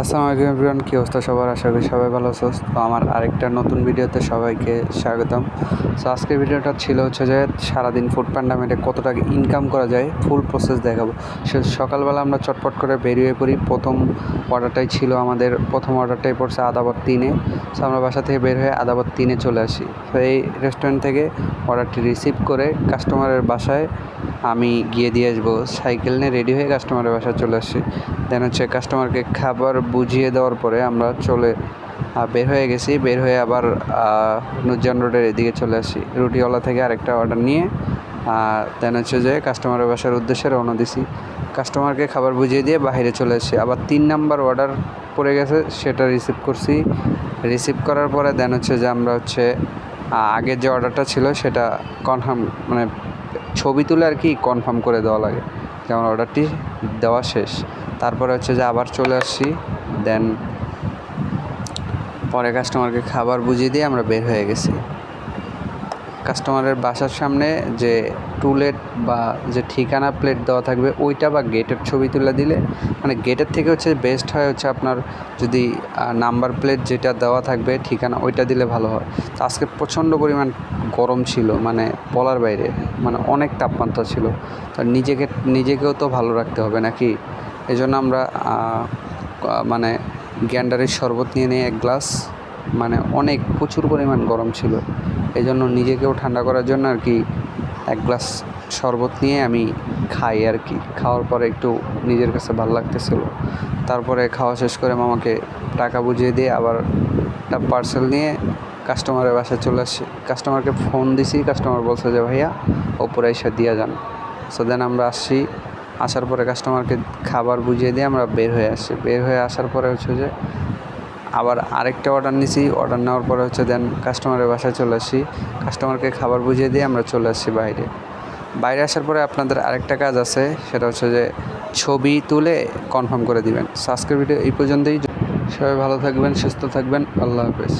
আসসালামু আলাইকুম এভরিওয়ান, কী অবস্থা সবার? আশা করি সবাই ভালো আছো। তো আমার আরেকটা নতুন ভিডিওতে সবাইকে স্বাগতম। সো আজকের ভিডিওটা ছিল যে সারাদিন ফুড পান্ডা কত টাকা ইনকাম করা যায় ফুল প্রসেস দেখাবো। সকালবেলা আমরা চটপট করে বেরিয়ে পড়ি। প্রথম অর্ডারটাই ছিল আমাদের, প্রথম অর্ডারটাই পড়ছে আদাবর 3-এ। সো আমরা বাসা থেকে বের হয়ে আদাবর 3-এ চলে আসি। তো এই রেস্টুরেন্ট থেকে অর্ডারটি রিসিভ করে কাস্টমারের বাসায় আমি গিয়ে দিয়ে আসবো। সাইকেল নিয়ে রেডি হয়ে কাস্টমারের বাসায় চলে আসি। দেন কাস্টমারকে খাবার বুঝিয়ে দেওয়ার পরে আমরা বের হয়ে গেছি। বের হয়ে আবার নুরজান রোডের এদিকে চলে আসি। রুটিওয়ালা থেকে আরেকটা অর্ডার নিয়ে দেন যে কাস্টমারের বাসার উদ্দেশ্যে রওনা দিছি। কাস্টমারকে খাবার বুঝিয়ে দিয়ে বাইরে চলে আসি। আবার 3 নাম্বার অর্ডার পড়ে গেছে, সেটা রিসিভ করছি। রিসিভ করার পরে দেন যে আমরা আগের যে অর্ডারটা ছিল সেটা কনফার্ম, মানে ছবি তুলে আর কি কনফার্ম করে দেওয়া লাগে যে আমার অর্ডারটি দেওয়া শেষ। তারপরে যে আবার চলে আসছি। দেন পরে কাস্টমারকে খাবার বুঝিয়ে দিয়ে আমরা বের হয়ে গেছি। কাস্টমারের বাসার সামনে যে টুলেট বা যে ঠিকানা প্লেট দেওয়া থাকবে ওইটা বা গেটের ছবি তুলে দিলে, মানে গেটের থেকে বেস্ট হয় আপনার যদি নাম্বার প্লেট যেটা দেওয়া থাকবে ঠিকানা ওইটা দিলে ভালো হয়। তো আজকে প্রচণ্ড পরিমাণ গরম ছিল, মানে বলার বাইরে, মানে অনেক তাপমাত্রা ছিল। তো নিজেকেও তো ভালো রাখতে হবে নাকি, এই জন্য আমরা মানে গ্যান্ডারির শরবত নিয়ে নিই 1 গ্লাস। মানে প্রচুর পরিমাণ গরম ছিল, এই জন্য নিজেকেও ঠান্ডা করার জন্য আর কি 1 গ্লাস শরবত নিয়ে আমি খাই আর কি। খাওয়ার পরে একটু নিজের কাছে ভালো লাগতেছিল। তারপরে খাওয়া শেষ করে মামাকে টাকা বুঝিয়ে দিয়ে আবার একটা পার্সেল নিয়ে কাস্টমারের বাসায় চলে আসছি। কাস্টমারকে ফোন দিছি, কাস্টমার বলছে যে ভাইয়া ওপরে এসে দিয়ে যান। সো দেন আমরা আসছি। আসার পরে কাস্টমারকে খাবার বুঝিয়ে দিয়ে আমরা বের হয়ে আসছি। বের হয়ে আসার পরে যে আবার আরেকটা অর্ডার নিছি। অর্ডার নেওয়ার পরে দেন কাস্টমারের বাসায় চলে আসি। কাস্টমারকে খাবার বুঝিয়ে দিয়ে আমরা চলে আসছি বাইরে আসার পরে আপনাদের আরেকটা কাজ আছে, সেটা যে ছবি তুলে কনফার্ম করে দিবেন। আজকের ভিডিও এই পর্যন্তই। সবাই ভালো থাকবেন, সুস্থ থাকবেন। আল্লাহ হাফেজ।